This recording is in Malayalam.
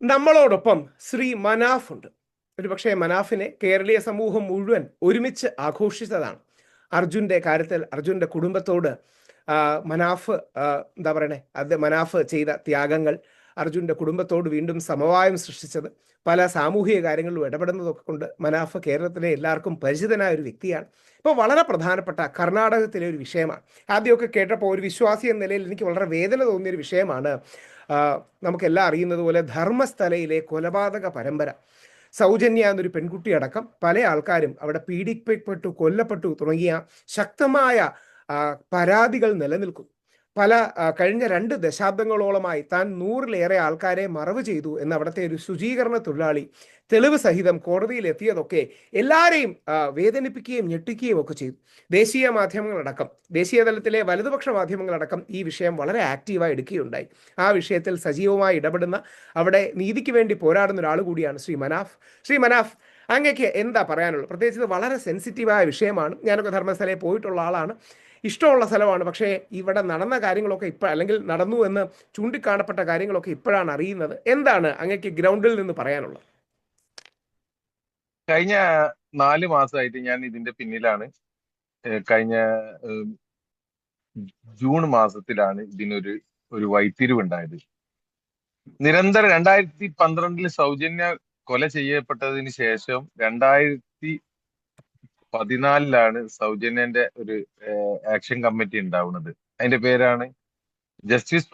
നമ്മളോടൊപ്പം ശ്രീ മനാഫ് ഉണ്ട്. ഒരുപക്ഷെ മനാഫിനെ കേരളീയ സമൂഹം മുഴുവൻ ഒരുമിച്ച് ആഘോഷിച്ചതാണ്. അർജുൻ്റെ കാര്യത്തിൽ അർജുൻ്റെ കുടുംബത്തോട് മനാഫ് എന്താ പറയണേ, അത് മനാഫ് ചെയ്ത ത്യാഗങ്ങൾ, അർജുൻ്റെ കുടുംബത്തോട് വീണ്ടും സമവായം സൃഷ്ടിച്ചത്, പല സാമൂഹിക കാര്യങ്ങളിലും ഇടപെടുന്നതൊക്കെ കൊണ്ട് മനാഫ് കേരളത്തിലെ എല്ലാവർക്കും പരിചിതനായ ഒരു വ്യക്തിയാണ്. ഇപ്പോൾ വളരെ പ്രധാനപ്പെട്ട കർണാടകത്തിലെ ഒരു വിഷയമാണ്. ആദ്യമൊക്കെ കേട്ടപ്പോൾ ഒരു വിശ്വാസി എന്ന നിലയിൽ എനിക്ക് വളരെ വേദന തോന്നിയൊരു വിഷയമാണ്. നമുക്കെല്ലാം അറിയുന്നത് പോലെ ധർമ്മസ്ഥലയിലെ കൊലപാതക പരമ്പര, സൗജന്യ എന്നൊരു പെൺകുട്ടി അടക്കം പല ആൾക്കാരും അവിടെ പീഡിപ്പിക്കപ്പെട്ടു, കൊല്ലപ്പെട്ടു തുടങ്ങിയ ശക്തമായ പരാതികൾ നിലനിൽക്കുന്നു. കഴിഞ്ഞ 2 ദശാബ്ദങ്ങളോളമായി താൻ 100-ലേറെ ആൾക്കാരെ മറവ് ചെയ്തു എന്ന് അവിടുത്തെ ഒരു ശുചീകരണ തൊഴിലാളി തെളിവ് സഹിതം കോടതിയിൽ എത്തിയതൊക്കെ എല്ലാവരെയും വേദനിപ്പിക്കുകയും ഞെട്ടിക്കുകയും ഒക്കെ ചെയ്തു. ദേശീയ മാധ്യമങ്ങളടക്കം, ദേശീയ തലത്തിലെ വലതുപക്ഷ മാധ്യമങ്ങളടക്കം ഈ വിഷയം വളരെ ആക്റ്റീവായി എടുക്കുകയുണ്ടായി. ആ വിഷയത്തിൽ സജീവമായി ഇടപെടുന്ന, അവിടെ നീതിക്ക് വേണ്ടി പോരാടുന്ന ഒരാൾ കൂടിയാണ് ശ്രീ മനാഫ്. ശ്രീ മനാഫ്, അങ്ങേക്ക് എന്താ പറയാനുള്ളത്? പ്രത്യേകിച്ച് ഇത് വളരെ സെൻസിറ്റീവായ വിഷയമാണ്. ഞാനൊക്കെ ധർമ്മസ്ഥലയിൽ പോയിട്ടുള്ള ആളാണ്, ഇഷ്ടമുള്ള സ്ഥലമാണ്. പക്ഷേ ഇവിടെ നടന്ന കാര്യങ്ങളൊക്കെ അല്ലെങ്കിൽ നടന്നു എന്ന് ചൂണ്ടിക്കാണപ്പെട്ട കാര്യങ്ങളൊക്കെ ഇപ്പോഴാണ് അറിയുന്നത്. എന്താണ് അങ്ങേക്ക് ഗ്രൗണ്ടിൽ നിന്ന് പറയാനുള്ളത്? കഴിഞ്ഞ 4 മാസമായിട്ട് ഞാൻ ഇതിന്റെ പിന്നിലാണ്. കഴിഞ്ഞ ജൂൺ മാസത്തിലാണ് ഇതിനൊരു വഴിത്തിരിവുണ്ടായത്. നിരന്തരം 2012 സൗജന്യ കൊല ചെയ്യപ്പെട്ടതിന് ശേഷം 2014 സൗജന്യന്റെ ഒരു ആക്ഷൻ കമ്മിറ്റി ഉണ്ടാവുന്നത്. അതിന്റെ പേരാണ് ജസ്റ്റിസ്